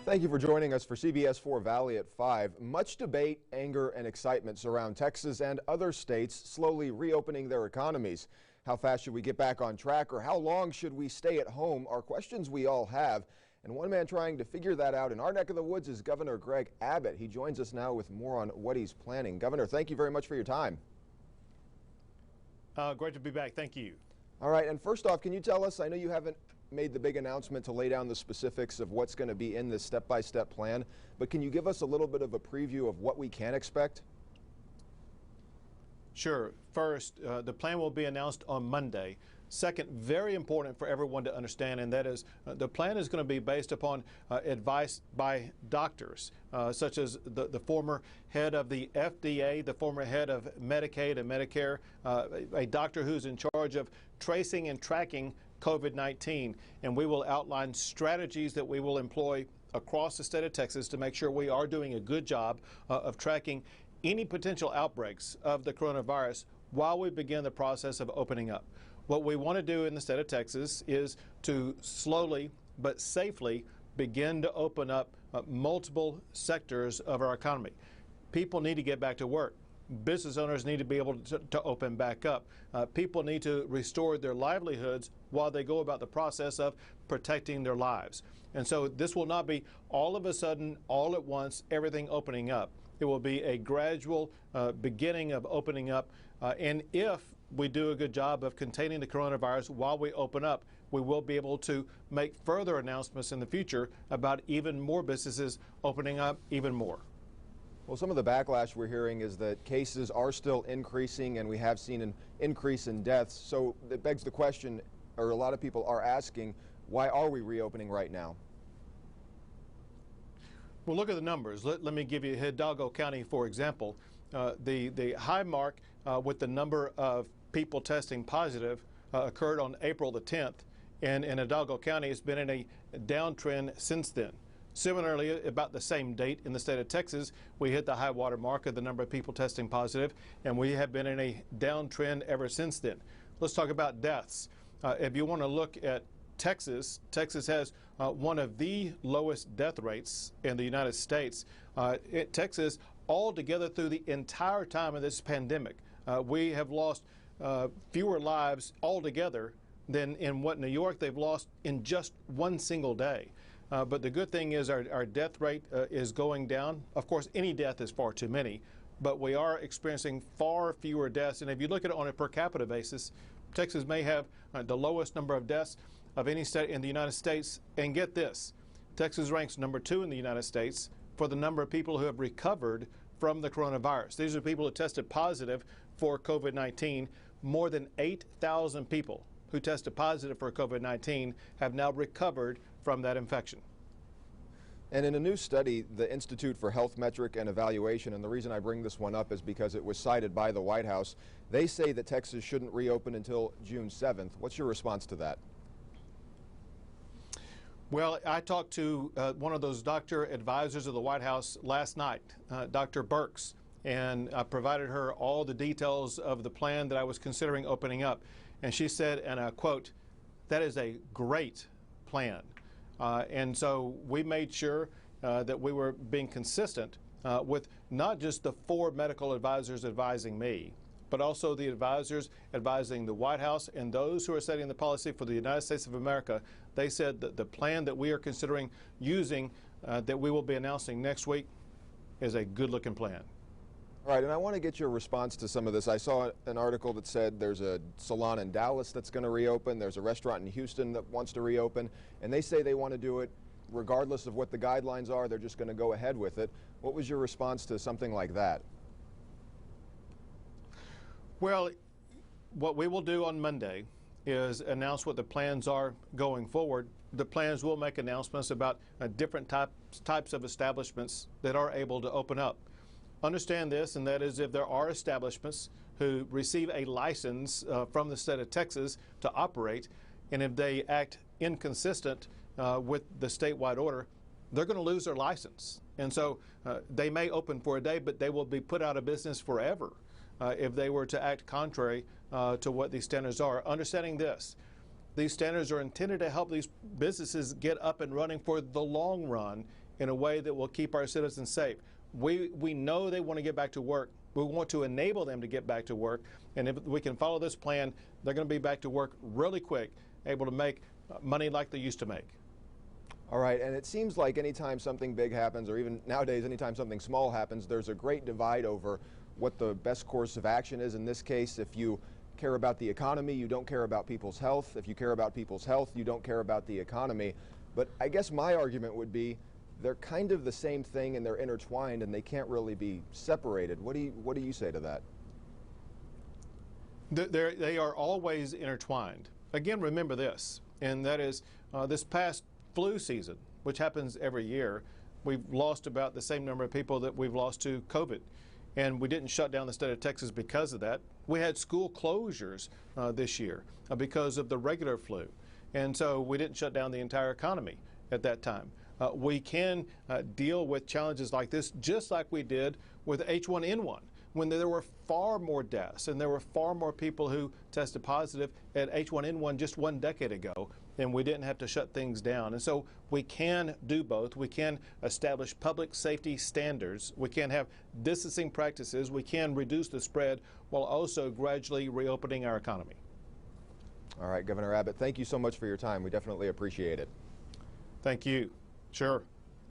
Thank you for joining us for CBS 4 Valley at 5. Much debate, anger, and excitement surround Texas and other states slowly reopening their economies. How fast should we get back on track, or how long should we stay at home are questions we all have. And one man trying to figure that out in our neck of the woods is Governor Greg Abbott. He joins us now with more on what he's planning. Governor, thank you very much for your time. Great to be back. Thank you. All right, and first off, can you tell us, I know you haven't made the big announcement to lay down the specifics of what's going to be in this step-by-step plan, but can you give us a little bit of a preview of what we can expect? Sure. First, the plan will be announced on Monday. Second, very important for everyone to understand, and that is the plan is going to be based upon advice by doctors, such as the former head of the FDA, the former head of Medicaid and Medicare, a doctor who's in charge of tracing and tracking COVID-19, and we will outline strategies that we will employ across the state of Texas to make sure we are doing a good job of tracking any potential outbreaks of the coronavirus while we begin the process of opening up. What we want to do in the state of Texas is to slowly but safely begin to open up multiple sectors of our economy. People need to get back to work. Business owners need to be able to open back up. People need to restore their livelihoods while they go about the process of protecting their lives. And so this will not be all of a sudden, all at once, everything opening up. It will be a gradual beginning of opening up. And if we do a good job of containing the coronavirus while we open up, we will be able to make further announcements in the future about even more businesses opening up even more. Well, some of the backlash we're hearing is that cases are still increasing, and we have seen an increase in deaths. So it begs the question, or a lot of people are asking, why are we reopening right now? Well, look at the numbers. Let me give you Hidalgo County, for example. The high mark with the number of people testing positive occurred on April the 10th, and in Hidalgo County, it's been in a downtrend since then. Similarly, about the same date in the state of Texas, we hit the high water mark of the number of people testing positive, and we have been in a downtrend ever since then. Let's talk about deaths. If you want to look at Texas, Texas has one of the lowest death rates in the United States. Texas, altogether through the entire time of this pandemic, we have lost fewer lives altogether than in what New York they've lost in just one single day. But the good thing is our death rate is going down. Of course, any death is far too many, but we are experiencing far fewer deaths. And if you look at it on a per capita basis, Texas may have the lowest number of deaths of any state in the United States. And get this, Texas ranks number 2 in the United States for the number of people who have recovered from the coronavirus. These are people who tested positive for COVID-19. More than 8,000 people who tested positive for COVID-19 have now recovered from that infection. And in a new study, the Institute for Health Metric and Evaluation, and the reason I bring this one up is because it was cited by the White House, they say that Texas shouldn't reopen until June 7th. What's your response to that? Well, I talked to one of those doctor advisors of the White House last night, Dr. Birx, and I provided her all the details of the plan that I was considering opening up. And she said, and I quote, "That is a great plan." And so we made sure that we were being consistent with not just the 4 medical advisors advising me, but also the advisors advising the White House and those who are setting the policy for the United States of America. They said that the plan that we are considering using, that we will be announcing next week, is a good-looking plan. All right, and I want to get your response to some of this. I saw an article that said there's a salon in Dallas that's going to reopen. There's a restaurant in Houston that wants to reopen, and they say they want to do it regardless of what the guidelines are. They're just going to go ahead with it. What was your response to something like that? Well, what we will do on Monday is announce what the plans are going forward. The plans will make announcements about different types of establishments that are able to open up. Understand this, and that is if there are establishments who receive a license from the state of Texas to operate, and if they act inconsistent with the statewide order, they're going to lose their license. And so they may open for a day, but they will be put out of business forever if they were to act contrary to what these standards are. Understanding this, these standards are intended to help these businesses get up and running for the long run in a way that will keep our citizens safe. We know they want to get back to work. We want to enable them to get back to work. And if we can follow this plan, they're going to be back to work really quick, able to make money like they used to make. All right, and it seems like anytime something big happens, or even nowadays anytime something small happens, there's a great divide over what the best course of action is. In this case, if you care about the economy, you don't care about people's health. If you care about people's health, you don't care about the economy. But I guess my argument would be they're kind of the same thing and they're intertwined and they can't really be separated. What do you say to that? They are always intertwined. Again, remember this, and that is this past flu season, which happens every year, we've lost about the same number of people that we've lost to COVID. And we didn't shut down the state of Texas because of that. We had school closures this year because of the regular flu. And so we didn't shut down the entire economy at that time. We can deal with challenges like this just like we did with H1N1, when there were far more deaths and there were far more people who tested positive at H1N1 just 1 decade ago, and we didn't have to shut things down. And so we can do both. We can establish public safety standards. We can have distancing practices. We can reduce the spread while also gradually reopening our economy. All right, Governor Abbott, thank you so much for your time. We definitely appreciate it. Thank you. Sure.